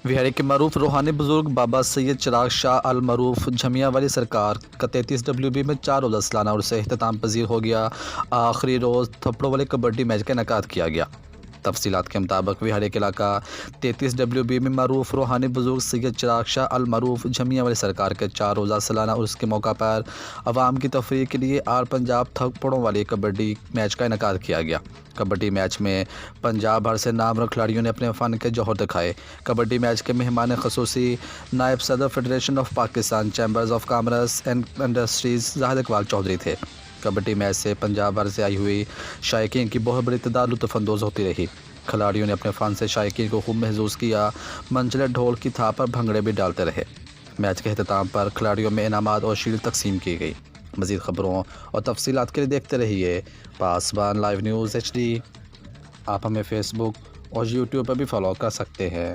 विहाड़ी के मरूफ रूहानी बुजुर्ग बाबा सैयद चिराग शाह अल मरूफ झमिया वाली सरकार का 33 WB में 4 रोज़ा सालाना उर्स अख्ताम पजीर हो गया। आखिरी रोज़ थप्पड़ों वाले कबड्डी मैच का इनेकाद किया गया। तफसीलात के मुताबिक विहाड़ी के इलाका 33 WB में मरूफ रूहानी बुजुर्ग सैयद चिराग शाह अल मरूफ झमिया वाली सरकार के 4 रोज़ा सालाना उर्स के मौका पर अवाम की तफरीह के लिए आल पंजाब थप्पड़ों वाली कबड्डी मैच का इनेकाद किया गया। कबड्डी मैच में पंजाब भर से नामवर खिलाड़ियों ने अपने फ़न के जौहर दिखाए। कबड्डी मैच के मेहमान खसूसी नायब सदर federation of Pakistan chambers of commerce and industries Zahid Iqbal Chaudhry थे। कबड्डी मैच से पंजाब भर से आई हुई शायकीन की बहुत बड़ी तादाद लुत्फ़अंदोज़ होती रही। खिलाड़ियों ने अपने फ़न से शायकीन को खूब महसूस किया। मंजिल ढोल की थाप पर भंगड़े भी डालते रहे। मैच के अख्ताम पर खिलाड़ियों में इनामात और शील्ड तकसीम की गई। मज़ीद ख़बरों और तफसीलात के लिए देखते रहिए पासबान लाइव न्यूज़ HD। आप हमें फ़ेसबुक और यूट्यूब पर भी फॉलो कर सकते हैं।